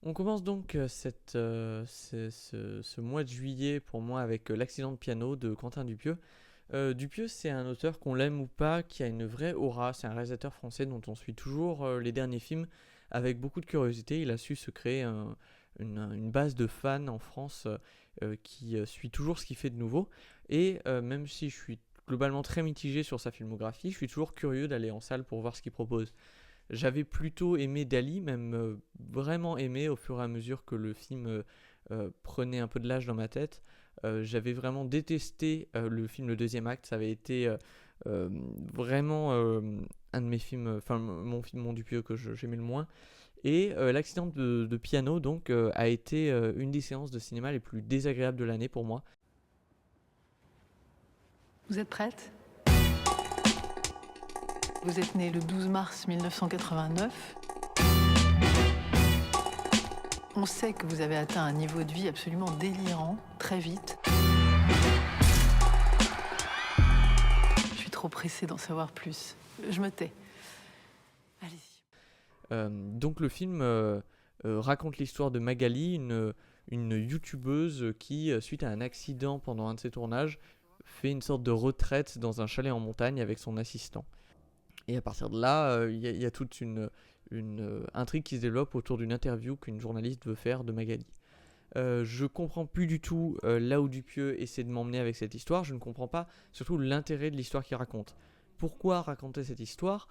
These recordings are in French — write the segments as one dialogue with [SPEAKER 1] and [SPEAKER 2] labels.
[SPEAKER 1] On commence donc ce mois de juillet pour moi avec L'accident de piano de Quentin Dupieux. Dupieux, c'est un auteur, qu'on l'aime ou pas, qui a une vraie aura. C'est un réalisateur français dont on suit toujours les derniers films avec beaucoup de curiosité. Il a su se créer une base de fans en France qui suit toujours ce qu'il fait de nouveau. Et même si je suis globalement très mitigé sur sa filmographie, je suis toujours curieux d'aller en salle pour voir ce qu'il propose. J'avais plutôt aimé Dali, même vraiment aimé au fur et à mesure que le film prenait un peu de l'âge dans ma tête. J'avais vraiment détesté le film Le Deuxième Acte. Ça avait été euh, vraiment un de mes films, enfin mon film, mon Dupieux que j'aimais le moins. Et L'accident de piano donc a été une des séances de cinéma les plus désagréables de l'année pour moi.
[SPEAKER 2] Vous êtes prête? Vous êtes né le 12 mars 1989. On sait que vous avez atteint un niveau de vie absolument délirant, très vite. Je suis trop pressée d'en savoir plus. Je me tais. Allez-y.
[SPEAKER 1] Donc le film raconte l'histoire de Magali, une youtubeuse qui, suite à un accident pendant un de ses tournages, fait une sorte de retraite dans un chalet en montagne avec son assistant. Et à partir de là, il y a toute une intrigue qui se développe autour d'une interview qu'une journaliste veut faire de Magali. Je comprends plus du tout là où Dupieux essaie de m'emmener avec cette histoire. Je ne comprends pas surtout l'intérêt de l'histoire qu'il raconte. Pourquoi raconter cette histoire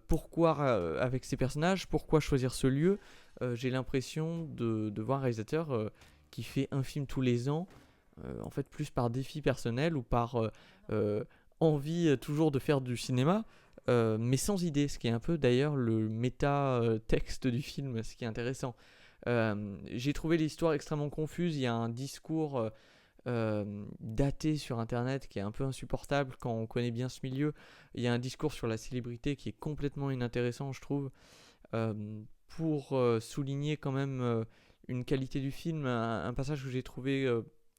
[SPEAKER 1] Pourquoi avec ces personnages Pourquoi choisir ce lieu J'ai l'impression de voir un réalisateur qui fait un film tous les ans, en fait plus par défi personnel ou par envie toujours de faire du cinéma, mais sans idée, ce qui est un peu d'ailleurs le méta-texte du film, ce qui est intéressant. J'ai trouvé l'histoire extrêmement confuse. Il y a un discours daté sur internet qui est un peu insupportable quand on connaît bien ce milieu. Il y a un discours sur la célébrité qui est complètement inintéressant, je trouve. Pour souligner quand même une qualité du film, un passage que j'ai trouvé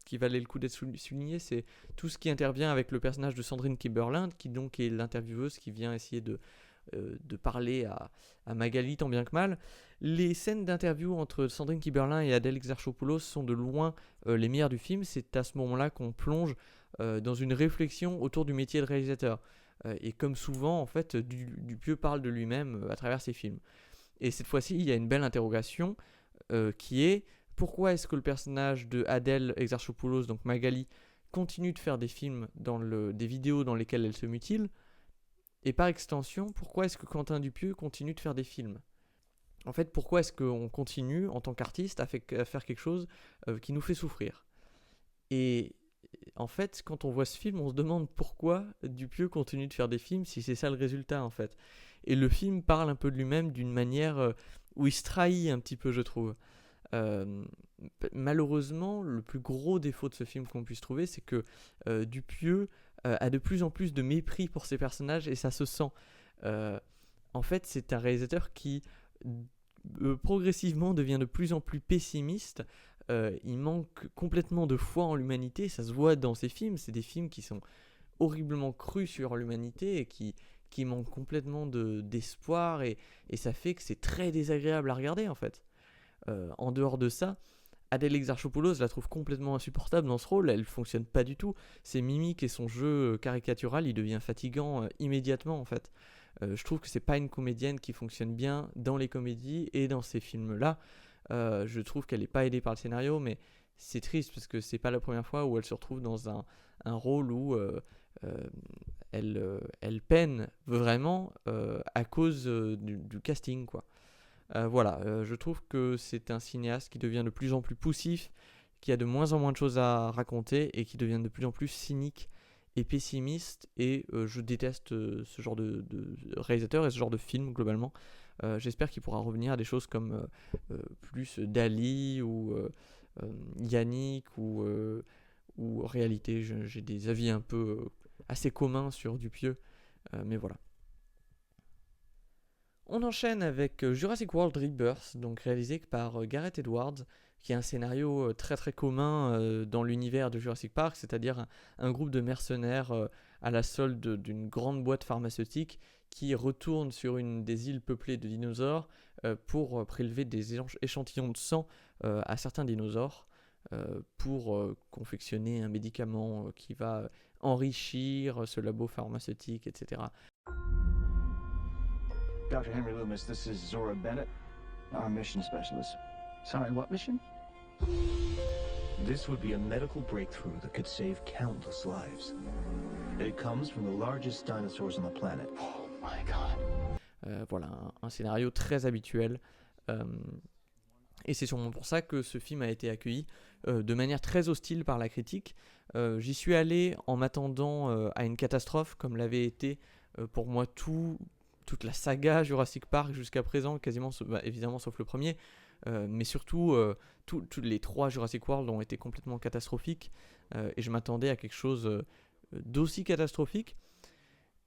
[SPEAKER 1] qui valait le coup d'être souligné, c'est tout ce qui intervient avec le personnage de Sandrine Kiberlin, qui donc est l'intervieweuse qui vient essayer de parler à Magali tant bien que mal. Les scènes d'interview entre Sandrine Kiberlin et Adèle Exarchopoulos sont de loin les meilleures du film. C'est à ce moment-là qu'on plonge dans une réflexion autour du métier de réalisateur. Et comme souvent, en fait, Dupieux parle de lui-même à travers ses films. Et cette fois-ci, il y a une belle interrogation qui est: pourquoi est-ce que le personnage de Adèle Exarchopoulos, donc Magali, continue de faire des films, des vidéos dans lesquelles elle se mutile? Et par extension, pourquoi est-ce que Quentin Dupieux continue de faire des films? En fait, pourquoi est-ce qu'on continue, en tant qu'artiste, à faire quelque chose qui nous fait souffrir? Et en fait, quand on voit ce film, on se demande pourquoi Dupieux continue de faire des films si c'est ça le résultat, en fait. Et le film parle un peu de lui-même d'une manière où il se trahit un petit peu, je trouve. Euh, Malheureusement, le plus gros défaut de ce film qu'on puisse trouver, c'est que Dupieux a de plus en plus de mépris pour ses personnages et ça se sent. Euh, En fait, c'est un réalisateur qui progressivement devient de plus en plus pessimiste. Il manque complètement de foi en l'humanité, ça se voit dans ses films. C'est des films qui sont horriblement crus sur l'humanité et qui manquent complètement d'espoir et ça fait que c'est très désagréable à regarder en fait. En dehors de ça, Adèle Exarchopoulos, je la trouve complètement insupportable dans ce rôle, elle fonctionne pas du tout. Ses mimiques et son jeu caricatural, il devient fatigant immédiatement en fait. Je trouve que c'est pas une comédienne qui fonctionne bien dans les comédies et dans ces films-là. Je trouve qu'elle est pas aidée par le scénario, mais c'est triste parce que c'est pas la première fois où elle se retrouve dans un rôle où euh, elle peine vraiment à cause du casting quoi. Voilà, je trouve que c'est un cinéaste qui devient de plus en plus poussif, qui a de moins en moins de choses à raconter et qui devient de plus en plus cynique et pessimiste. Et je déteste ce genre de réalisateur et ce genre de film globalement. J'espère qu'il pourra revenir à des choses comme plus Dali ou Yannick ou Réalité. J'ai des avis un peu assez communs sur Dupieux, mais voilà. On enchaîne avec Jurassic World Rebirth, donc réalisé par Gareth Edwards, qui est un scénario très très commun dans l'univers de Jurassic Park, c'est-à-dire un groupe de mercenaires à la solde d'une grande boîte pharmaceutique qui retourne sur une des îles peuplées de dinosaures pour prélever des échantillons de sang à certains dinosaures pour confectionner un médicament qui va enrichir ce labo pharmaceutique, etc.
[SPEAKER 3] Dr. Henry Loomis, this is Zora Bennett, our mission specialist.
[SPEAKER 4] Sorry, what mission?
[SPEAKER 3] This would be a medical breakthrough that could save countless lives. It comes from the largest dinosaurs on the planet.
[SPEAKER 4] Oh my god.
[SPEAKER 1] Voilà, un scénario très habituel. Et c'est sûrement pour ça que ce film a été accueilli de manière très hostile par la critique. J'y suis allé en m'attendant à une catastrophe, comme l'avait été pour moi toute la saga Jurassic Park jusqu'à présent, quasiment, évidemment sauf le premier, mais surtout tous les 3 Jurassic World ont été complètement catastrophiques, et je m'attendais à quelque chose d'aussi catastrophique.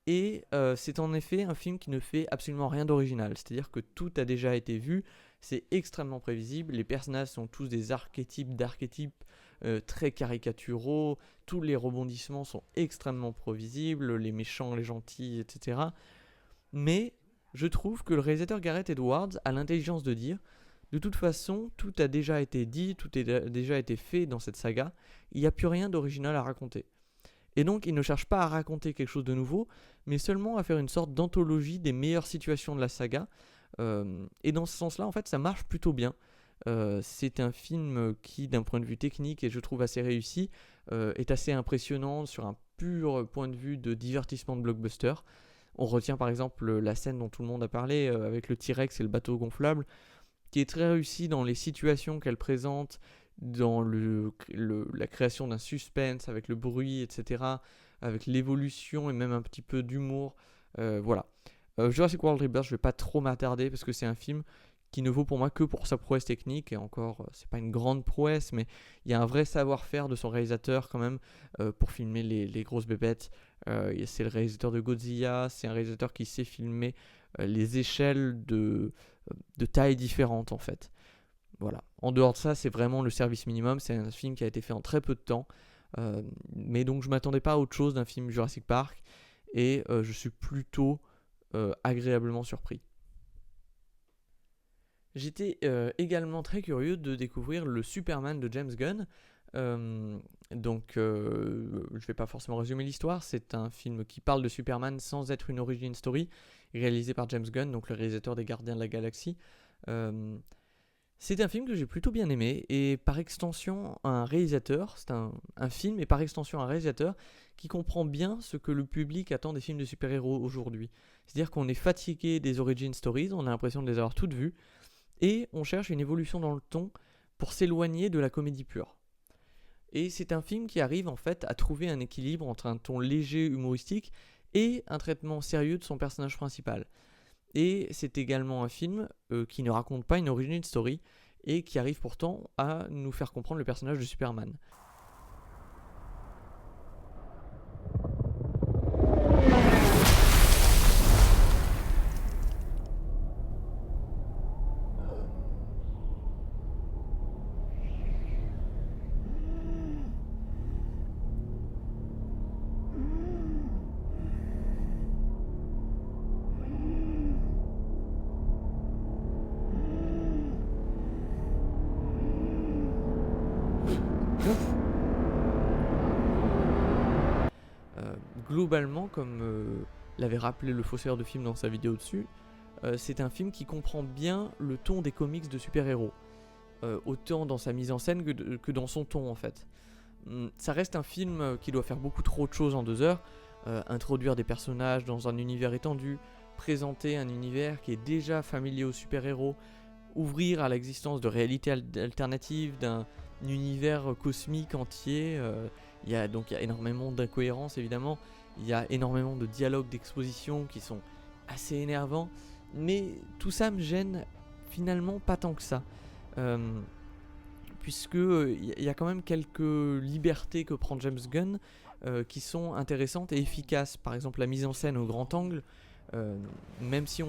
[SPEAKER 1] Et c'est en effet un film qui ne fait absolument rien d'original, c'est-à-dire que tout a déjà été vu, c'est extrêmement prévisible, les personnages sont tous des archétypes très caricaturaux, tous les rebondissements sont extrêmement prévisibles, les méchants, les gentils, etc. Mais je trouve que le réalisateur Gareth Edwards a l'intelligence de dire, de toute façon, tout a déjà été dit, tout a déjà été fait dans cette saga, il n'y a plus rien d'original à raconter. Et donc, il ne cherche pas à raconter quelque chose de nouveau, mais seulement à faire une sorte d'anthologie des meilleures situations de la saga. Et dans ce sens-là, en fait, ça marche plutôt bien. C'est un film qui, d'un point de vue technique, et je trouve assez réussi, est assez impressionnant sur un pur point de vue de divertissement de blockbuster. On retient par exemple la scène dont tout le monde a parlé, avec le T-Rex et le bateau gonflable, qui est très réussi dans les situations qu'elle présente, dans la création d'un suspense avec le bruit, etc., avec l'évolution et même un petit peu d'humour. Voilà. Jurassic World Rebirth, je vais pas trop m'attarder parce que c'est un film qui ne vaut pour moi que pour sa prouesse technique, et encore, c'est pas une grande prouesse, mais il y a un vrai savoir-faire de son réalisateur quand même pour filmer les grosses bébêtes. C'est le réalisateur de Godzilla, c'est un réalisateur qui sait filmer les échelles de tailles différentes en fait. Voilà. En dehors de ça, c'est vraiment le service minimum. C'est un film qui a été fait en très peu de temps. Mais donc, je ne m'attendais pas à autre chose d'un film Jurassic Park. Et je suis plutôt agréablement surpris. J'étais également très curieux de découvrir le Superman de James Gunn. Donc, je ne vais pas forcément résumer l'histoire. C'est un film qui parle de Superman sans être une origin story, réalisé par James Gunn, donc le réalisateur des Gardiens de la Galaxie. C'est un film que j'ai plutôt bien aimé, et par extension un réalisateur, c'est un film et par extension un réalisateur qui comprend bien ce que le public attend des films de super-héros aujourd'hui. C'est-à-dire qu'on est fatigué des origin stories, on a l'impression de les avoir toutes vues, et on cherche une évolution dans le ton pour s'éloigner de la comédie pure. Et c'est un film qui arrive en fait à trouver un équilibre entre un ton léger humoristique et un traitement sérieux de son personnage principal. Et c'est également un film qui ne raconte pas une origin story et qui arrive pourtant à nous faire comprendre le personnage de Superman. Globalement, comme l'avait rappelé le faussaire de film dans sa vidéo dessus, c'est un film qui comprend bien le ton des comics de super-héros, autant dans sa mise en scène que dans son ton en fait. Ça reste un film qui doit faire beaucoup trop de choses en 2 heures, introduire des personnages dans un univers étendu, présenter un univers qui est déjà familier aux super-héros, ouvrir à l'existence de réalités alternatives, d'un univers cosmique entier. Il y a énormément d'incohérences évidemment, il y a énormément de dialogues d'exposition qui sont assez énervants, mais tout ça me gêne finalement pas tant que ça, puisque il y a quand même quelques libertés que prend James Gunn qui sont intéressantes et efficaces. Par exemple la mise en scène au grand angle, même si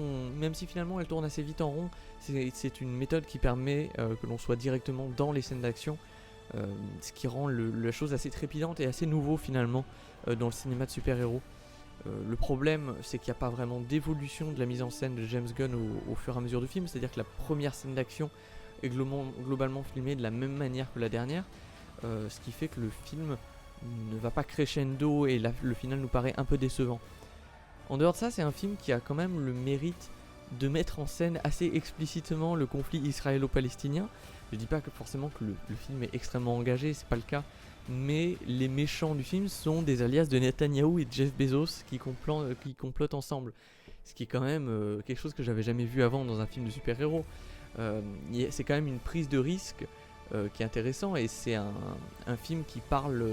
[SPEAKER 1] finalement elle tourne assez vite en rond, c'est une méthode qui permet que l'on soit directement dans les scènes d'action, ce qui rend la chose assez trépidante et assez nouveau finalement dans le cinéma de super-héros. Le problème, c'est qu'il n'y a pas vraiment d'évolution de la mise en scène de James Gunn au fur et à mesure du film, c'est-à-dire que la première scène d'action est globalement filmée de la même manière que la dernière, ce qui fait que le film ne va pas crescendo et le final nous paraît un peu décevant. En dehors de ça, c'est un film qui a quand même le mérite de mettre en scène assez explicitement le conflit israélo-palestinien. Je dis pas que forcément que le film est extrêmement engagé, c'est pas le cas, mais les méchants du film sont des alias de Netanyahou et de Jeff Bezos qui complotent ensemble. Ce qui est quand même quelque chose que j'avais jamais vu avant dans un film de super-héros. C'est quand même une prise de risque qui est intéressant, et c'est un film qui parle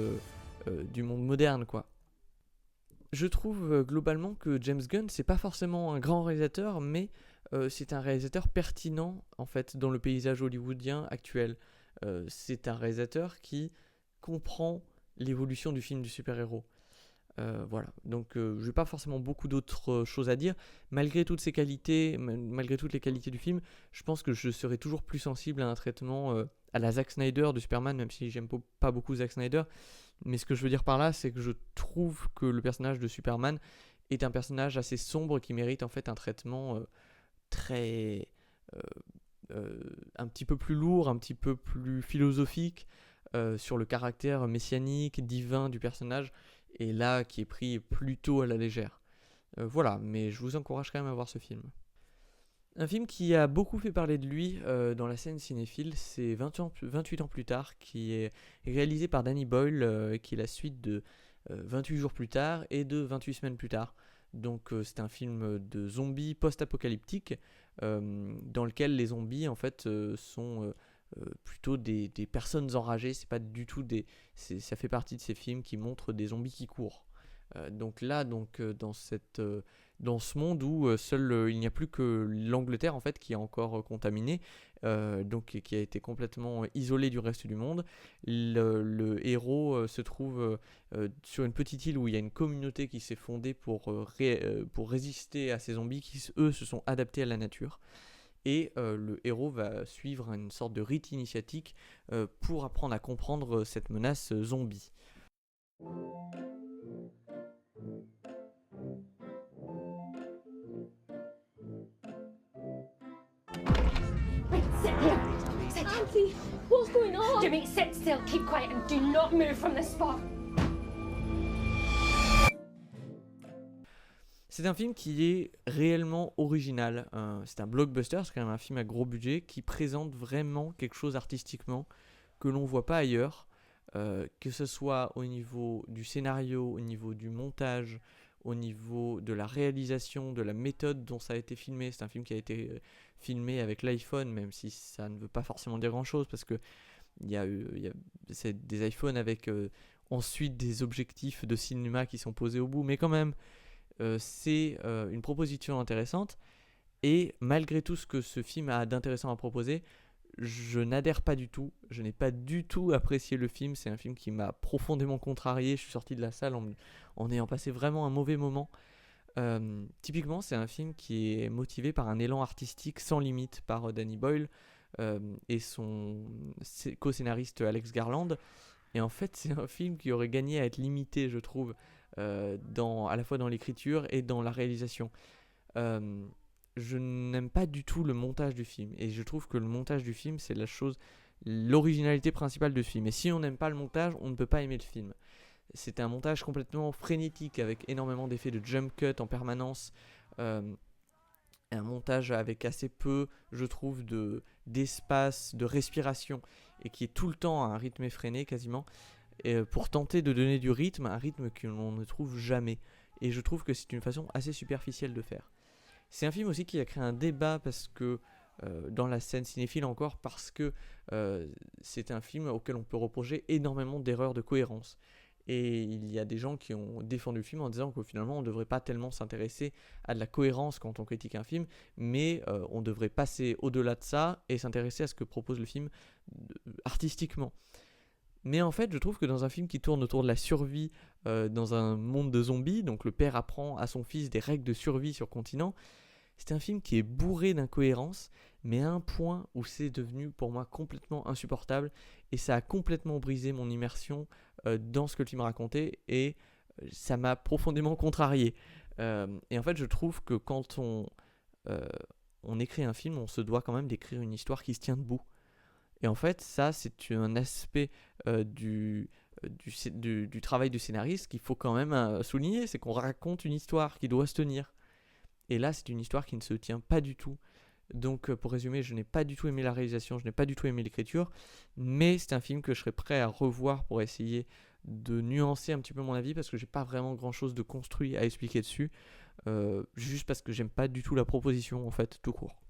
[SPEAKER 1] du monde moderne, quoi. Je trouve globalement que James Gunn, c'est pas forcément un grand réalisateur, mais c'est un réalisateur pertinent en fait dans le paysage hollywoodien actuel. C'est un réalisateur qui comprend l'évolution du film du super-héros. Voilà, donc je n'ai pas forcément beaucoup d'autres choses à dire. Malgré toutes ces qualités, malgré toutes les qualités du film, je pense que je serais toujours plus sensible à un traitement à la Zack Snyder de Superman, même si j'aime pas beaucoup Zack Snyder. Mais ce que je veux dire par là, c'est que je trouve que le personnage de Superman est un personnage assez sombre qui mérite en fait un traitement très... un petit peu plus lourd, un petit peu plus philosophique sur le caractère messianique, divin du personnage, et là qui est pris plutôt à la légère. Voilà, mais je vous encourage quand même à voir ce film. Un film qui a beaucoup fait parler de lui dans la scène cinéphile, c'est 28 ans plus tard, qui est réalisé par Danny Boyle, qui est la suite de 28 jours plus tard et de 28 semaines plus tard. Donc c'est un film de zombies post-apocalyptique dans lequel les zombies en fait sont plutôt des personnes enragées. C'est pas du tout ça fait partie de ces films qui montrent des zombies qui courent. Donc là, dans ce monde où il n'y a plus que l'Angleterre en fait qui est encore contaminée, donc qui a été complètement isolée du reste du monde. Le héros se trouve sur une petite île où il y a une communauté qui s'est fondée pour résister à ces zombies qui eux se sont adaptés à la nature. Et le héros va suivre une sorte de rite initiatique pour apprendre à comprendre cette menace zombie.
[SPEAKER 5] Wait, sit here. Sit. Auntie, what's going on? Jimmy, sit still, keep quiet, and do not move from this spot.
[SPEAKER 1] C'est un film qui est réellement original. C'est un blockbuster, c'est quand même un film à gros budget qui présente vraiment quelque chose artistiquement que l'on ne voit pas ailleurs. Que ce soit au niveau du scénario, au niveau du montage, au niveau de la réalisation, de la méthode dont ça a été filmé. C'est un film qui a été filmé avec l'iPhone, même si ça ne veut pas forcément dire grand-chose, parce que c'est des iPhones avec ensuite des objectifs de cinéma qui sont posés au bout, mais quand même, c'est une proposition intéressante. Et malgré tout ce que ce film a d'intéressant à proposer, je n'adhère pas du tout, je n'ai pas du tout apprécié le film. C'est un film qui m'a profondément contrarié. Je suis sorti de la salle en ayant passé vraiment un mauvais moment. Typiquement, c'est un film qui est motivé par un élan artistique sans limite par Danny Boyle et son co-scénariste Alex Garland. Et en fait, c'est un film qui aurait gagné à être limité, je trouve, à la fois dans l'écriture et dans la réalisation. Je n'aime pas du tout le montage du film, et je trouve que le montage du film, c'est l'originalité principale de ce film. Et si on n'aime pas le montage, on ne peut pas aimer le film. C'est un montage complètement frénétique, avec énormément d'effets de jump cut en permanence, un montage avec assez peu, je trouve, d'espace, de respiration, et qui est tout le temps à un rythme effréné quasiment, pour tenter de donner du rythme, un rythme que l'on ne trouve jamais. Et je trouve que c'est une façon assez superficielle de faire. C'est un film aussi qui a créé un débat parce que dans la scène cinéphile encore, parce que c'est un film auquel on peut reprocher énormément d'erreurs de cohérence. Et il y a des gens qui ont défendu le film en disant que finalement on ne devrait pas tellement s'intéresser à de la cohérence quand on critique un film, mais on devrait passer au-delà de ça et s'intéresser à ce que propose le film artistiquement. Mais en fait, je trouve que dans un film qui tourne autour de la survie dans un monde de zombies, donc le père apprend à son fils des règles de survie sur continent, c'est un film qui est bourré d'incohérences, mais à un point où c'est devenu pour moi complètement insupportable, et ça a complètement brisé mon immersion dans ce que le film racontait, et ça m'a profondément contrarié. Et en fait, je trouve que quand on écrit un film, on se doit quand même d'écrire une histoire qui se tient debout. Et en fait, ça, c'est un aspect du travail du scénariste qu'il faut quand même souligner, c'est qu'on raconte une histoire qui doit se tenir. Et là, c'est une histoire qui ne se tient pas du tout. Donc, pour résumer, je n'ai pas du tout aimé la réalisation, je n'ai pas du tout aimé l'écriture, mais c'est un film que je serais prêt à revoir pour essayer de nuancer un petit peu mon avis, parce que j'ai pas vraiment grand chose de construit à expliquer dessus, juste parce que j'aime pas du tout la proposition, en fait, tout court.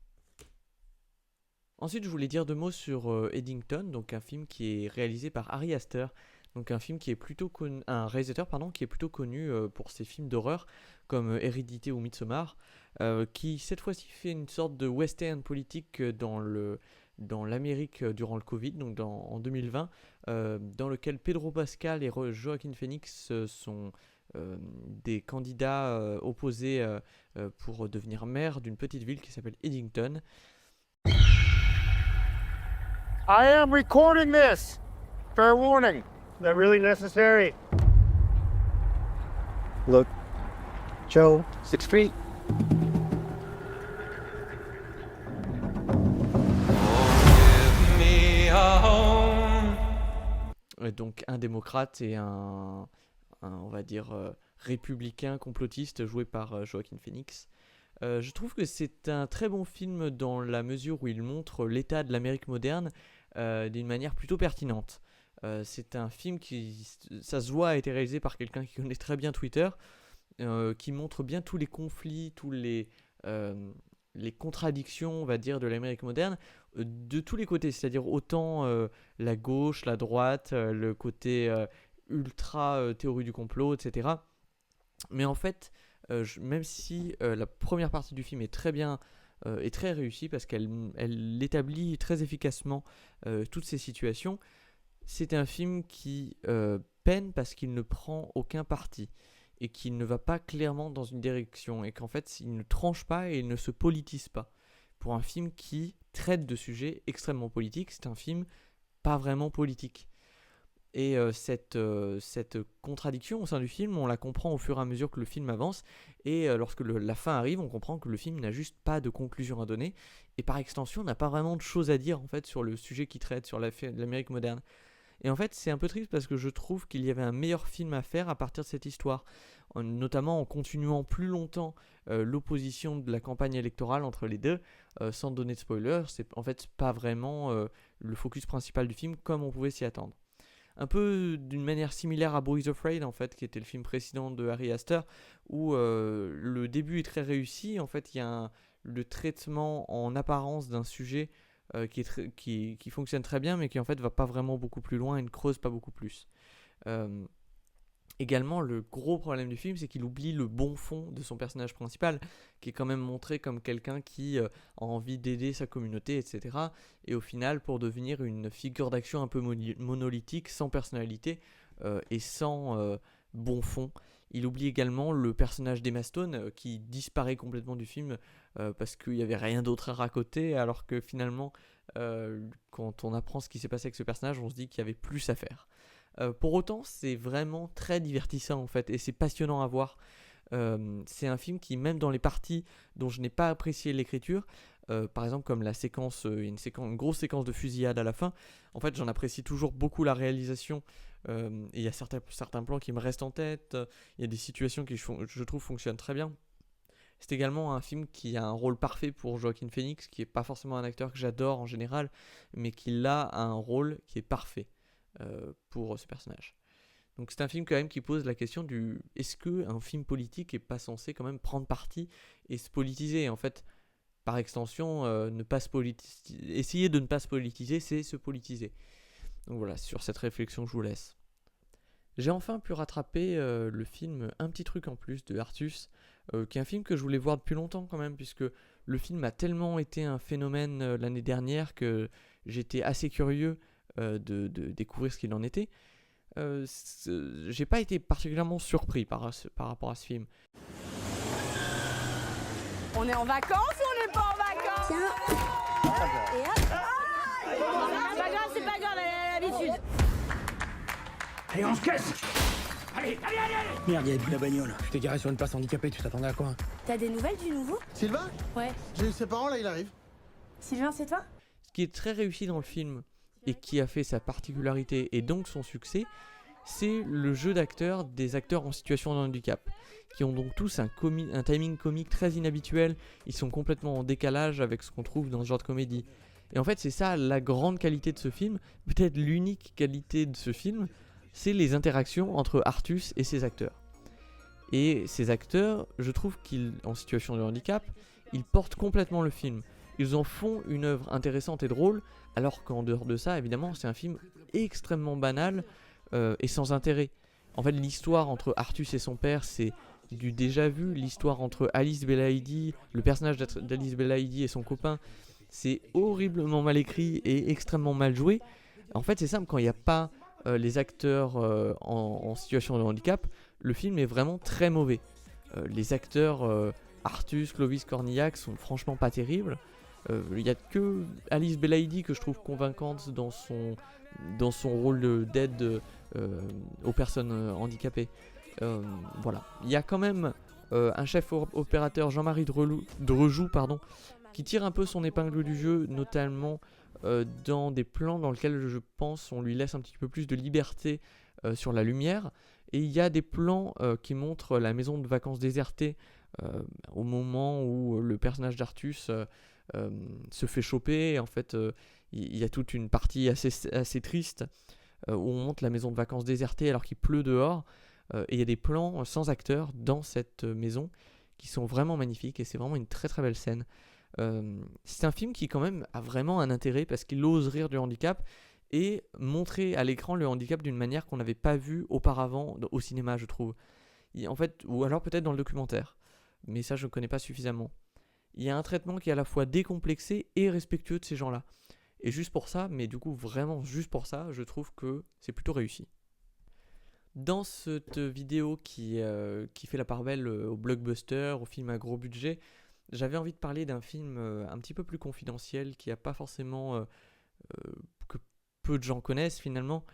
[SPEAKER 1] Ensuite, je voulais dire 2 mots sur Eddington, donc un film qui est réalisé par Ari Aster, donc un film qui est plutôt un réalisateur qui est plutôt connu pour ses films d'horreur comme Hérédité ou Midsommar, qui cette fois-ci fait une sorte de western politique dans l'Amérique durant le Covid, donc en 2020, dans lequel Pedro Pascal et Joaquin Phoenix sont des candidats opposés pour devenir maire d'une petite ville qui s'appelle Eddington.
[SPEAKER 6] I am recording this. Fair warning. Is that really necessary?
[SPEAKER 3] Look, Joe.
[SPEAKER 4] 6 feet.
[SPEAKER 1] Donc un démocrate et un on va dire républicain complotiste joué par Joaquin Phoenix. Je trouve que c'est un très bon film dans la mesure où il montre l'état de l'Amérique moderne d'une manière plutôt pertinente. C'est un film qui, ça se voit, a été réalisé par quelqu'un qui connaît très bien Twitter, qui montre bien tous les conflits, tous les contradictions, on va dire, de l'Amérique moderne, de tous les côtés, c'est-à-dire autant la gauche, la droite, le côté ultra théorie du complot, etc. Mais en fait, même si la première partie du film est très bien et très réussie, parce qu'elle établit très efficacement toutes ces situations, c'est un film qui peine parce qu'il ne prend aucun parti et qu'il ne va pas clairement dans une direction, et qu'en fait il ne tranche pas et il ne se politise pas. Pour un film qui traite de sujets extrêmement politiques, c'est un film pas vraiment politique. Et cette contradiction au sein du film, on la comprend au fur et à mesure que le film avance, et lorsque la fin arrive, on comprend que le film n'a juste pas de conclusion à donner, et par extension, n'a pas vraiment de choses à dire en fait sur le sujet qu'il traite, sur l'Amérique moderne. Et en fait, c'est un peu triste parce que je trouve qu'il y avait un meilleur film à faire à partir de cette histoire, notamment en continuant plus longtemps l'opposition de la campagne électorale entre les deux, sans donner de spoilers. C'est en fait pas vraiment le focus principal du film comme on pouvait s'y attendre. Un peu d'une manière similaire à Boys Afraid, en fait, qui était le film précédent de Ari Aster, où le début est très réussi. En fait, il y a le traitement en apparence d'un sujet qui fonctionne très bien, mais qui en fait va pas vraiment beaucoup plus loin et ne creuse pas beaucoup plus. Également, le gros problème du film, c'est qu'il oublie le bon fond de son personnage principal, qui est quand même montré comme quelqu'un qui a envie d'aider sa communauté, etc. Et au final, pour devenir une figure d'action un peu monolithique, sans personnalité et sans bon fond. Il oublie également le personnage d'Emma Stone qui disparaît complètement du film parce qu'il n'y avait rien d'autre à raconter, alors que finalement, quand on apprend ce qui s'est passé avec ce personnage, on se dit qu'il y avait plus à faire. Pour autant, c'est vraiment très divertissant en fait, et c'est passionnant à voir. C'est un film qui, même dans les parties dont je n'ai pas apprécié l'écriture, par exemple comme la séquence, une grosse séquence de fusillade à la fin, en fait j'en apprécie toujours beaucoup la réalisation, et il y a certains plans qui me restent en tête, il y a des situations qui je trouve fonctionnent très bien. C'est également un film qui a un rôle parfait pour Joaquin Phoenix, qui n'est pas forcément un acteur que j'adore en général, mais qui là a un rôle qui est parfait pour ce personnage. Donc c'est un film quand même qui pose la question du est-ce qu'un film politique est pas censé quand même prendre parti et se politiser. En fait, par extension, essayer de ne pas se politiser, c'est se politiser. Donc voilà, sur cette réflexion je vous laisse. J'ai enfin pu rattraper le film Un petit truc en plus de Artus, qui est un film que je voulais voir depuis longtemps quand même, puisque le film a tellement été un phénomène l'année dernière que j'étais assez curieux de découvrir ce qu'il en était. J'ai pas été particulièrement surpris par rapport à ce film.
[SPEAKER 7] On est en vacances ou on n'est pas en vacances?
[SPEAKER 5] Tiens. Et hop.
[SPEAKER 7] C'est pas grave, elle a l'habitude.
[SPEAKER 4] Allez, on se casse.
[SPEAKER 8] Merde, y'avait plus la bagnole. Je t'ai garé sur une place handicapée, tu t'attendais à quoi?
[SPEAKER 7] T'as des nouvelles du nouveau?
[SPEAKER 9] Sylvain?
[SPEAKER 7] Ouais.
[SPEAKER 9] J'ai eu ses parents, là, il arrive.
[SPEAKER 7] Sylvain, c'est toi?
[SPEAKER 1] Ce qui est très réussi dans le film et qui a fait sa particularité et donc son succès, c'est le jeu d'acteurs des acteurs en situation de handicap, qui ont donc tous un timing comique très inhabituel, ils sont complètement en décalage avec ce qu'on trouve dans ce genre de comédie. Et en fait c'est ça la grande qualité de ce film, peut-être l'unique qualité de ce film, c'est les interactions entre Artus et ses acteurs. Et ces acteurs, je trouve qu'ils, en situation de handicap, ils portent complètement le film. Ils en font une œuvre intéressante et drôle, alors qu'en dehors de ça, évidemment, c'est un film extrêmement banal et sans intérêt. En fait, l'histoire entre Artus et son père, c'est du déjà vu. L'histoire entre Alice Belaïdi, le personnage d'Alice Belaïdi et son copain, c'est horriblement mal écrit et extrêmement mal joué. En fait, c'est simple, quand il n'y a pas les acteurs en situation de handicap, le film est vraiment très mauvais. Les acteurs Artus, Clovis Cornillac sont franchement pas terribles. Il n'y a que Alice Belaïdi que je trouve convaincante dans son rôle d'aide aux personnes handicapées. Voilà. Il y a quand même un chef opérateur, Jean-Marie Drejoux, qui tire un peu son épingle du jeu, notamment dans des plans dans lesquels je pense on lui laisse un petit peu plus de liberté sur la lumière. Et il y a des plans qui montrent la maison de vacances désertée au moment où le personnage d'Artus se fait choper. Et en fait, il y a toute une partie assez triste où on montre la maison de vacances désertée alors qu'il pleut dehors. Et il y a des plans sans acteurs dans cette maison qui sont vraiment magnifiques et c'est vraiment une très très belle scène. C'est un film qui quand même a vraiment un intérêt parce qu'il ose rire du handicap et montrer à l'écran le handicap d'une manière qu'on n'avait pas vue auparavant au cinéma, je trouve. En fait, ou alors peut-être dans le documentaire, mais ça je ne connais pas suffisamment. Il y a un traitement qui est à la fois décomplexé et respectueux de ces gens-là. Et juste pour ça, mais du coup vraiment juste pour ça, je trouve que c'est plutôt réussi. Dans cette vidéo qui fait la part belle au blockbuster, au film à gros budget, j'avais envie de parler d'un film un petit peu plus confidentiel qui n'a pas forcément que peu de gens connaissent finalement,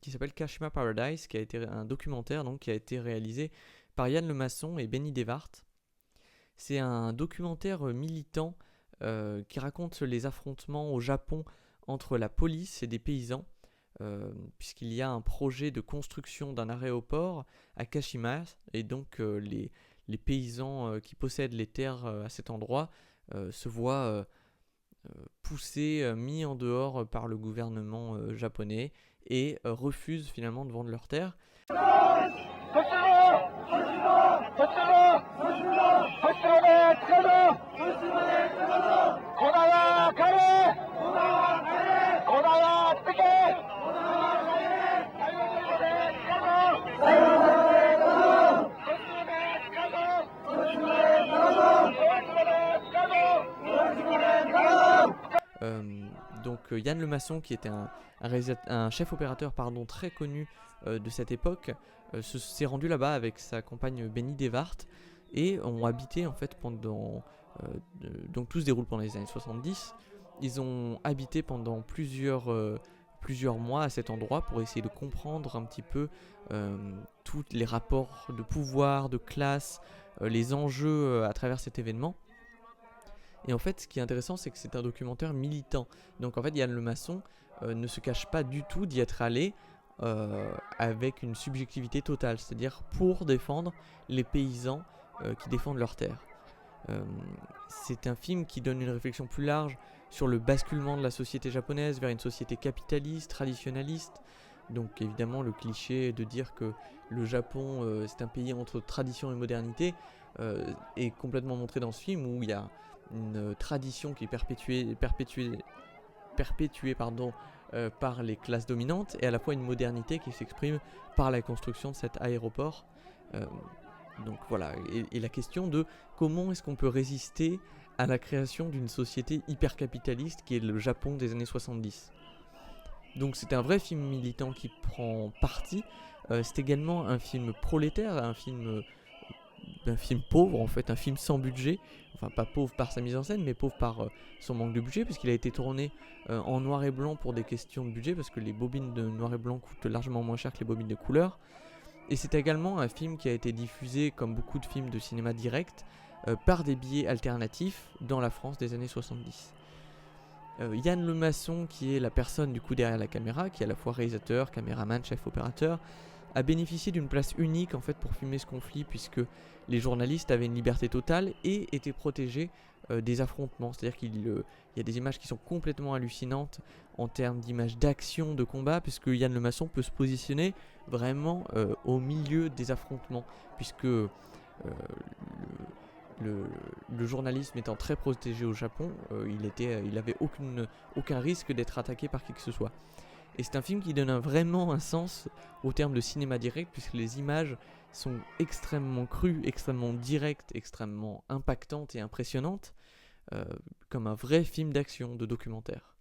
[SPEAKER 1] qui s'appelle Kashima Paradise, qui a été un documentaire donc, qui a été réalisé par Yann Lemasson et Benny Devart. C'est un documentaire militant qui raconte les affrontements au Japon entre la police et des paysans, puisqu'il y a un projet de construction d'un aéroport à Kashima, et donc les paysans qui possèdent les terres à cet endroit se voient poussés, mis en dehors par le gouvernement japonais et refusent finalement de vendre leurs terres. Donc Yann Lemasson, qui était un chef opérateur très connu de cette époque, s'est rendu là-bas avec sa compagne Benny Devart et ont habité en fait pendant... donc tout se déroule pendant les années 70. Ils ont habité pendant plusieurs mois à cet endroit pour essayer de comprendre un petit peu tous les rapports de pouvoir, de classe, les enjeux à travers cet événement. Et en fait, ce qui est intéressant, c'est que c'est un documentaire militant. Donc en fait, Yann Lemasson ne se cache pas du tout d'y être allé avec une subjectivité totale, c'est-à-dire pour défendre les paysans qui défendent leurs terres. C'est un film qui donne une réflexion plus large sur le basculement de la société japonaise vers une société capitaliste, traditionnaliste. Donc évidemment, le cliché de dire que le Japon c'est un pays entre tradition et modernité est complètement montré dans ce film, où il y a une tradition qui est perpétuée par les classes dominantes, et à la fois une modernité qui s'exprime par la construction de cet aéroport. Donc voilà, et la question de comment est-ce qu'on peut résister à la création d'une société hyper capitaliste qui est le Japon des années 70. Donc c'est un vrai film militant qui prend parti. C'est également un film prolétaire, un film pauvre en fait, un film sans budget. Enfin pas pauvre par sa mise en scène, mais pauvre par son manque de budget, puisqu'il a été tourné en noir et blanc pour des questions de budget, parce que les bobines de noir et blanc coûtent largement moins cher que les bobines de couleur. Et c'est également un film qui a été diffusé, comme beaucoup de films de cinéma direct, par des biais alternatifs dans la France des années 70. Yann Lemasson, qui est la personne du coup derrière la caméra, qui est à la fois réalisateur, caméraman, chef opérateur, a bénéficié d'une place unique en fait pour filmer ce conflit, puisque les journalistes avaient une liberté totale et étaient protégés des affrontements. C'est-à-dire qu'il y a des images qui sont complètement hallucinantes en termes d'images d'action, de combat, puisque Yann Lemasson peut se positionner vraiment au milieu des affrontements, puisque le journalisme étant très protégé au Japon, il avait aucun risque d'être attaqué par qui que ce soit. Et c'est un film qui donne vraiment un sens au terme de cinéma direct, puisque les images sont extrêmement crues, extrêmement directes, extrêmement impactantes et impressionnantes, comme un vrai film d'action, de documentaire.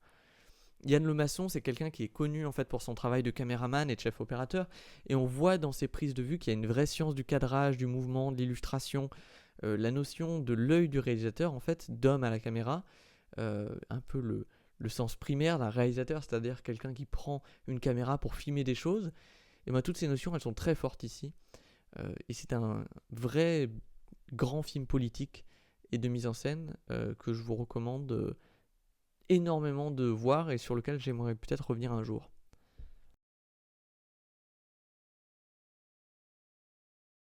[SPEAKER 1] Yann Lemasson, c'est quelqu'un qui est connu en fait pour son travail de caméraman et de chef opérateur, et on voit dans ses prises de vue qu'il y a une vraie science du cadrage, du mouvement, de l'illustration, la notion de l'œil du réalisateur en fait, d'homme à la caméra, un peu le sens primaire d'un réalisateur, c'est-à-dire quelqu'un qui prend une caméra pour filmer des choses. Et ben, toutes ces notions, elles sont très fortes ici. Et c'est un vrai grand film politique et de mise en scène que je vous recommande énormément de voir et sur lequel j'aimerais peut-être revenir un jour.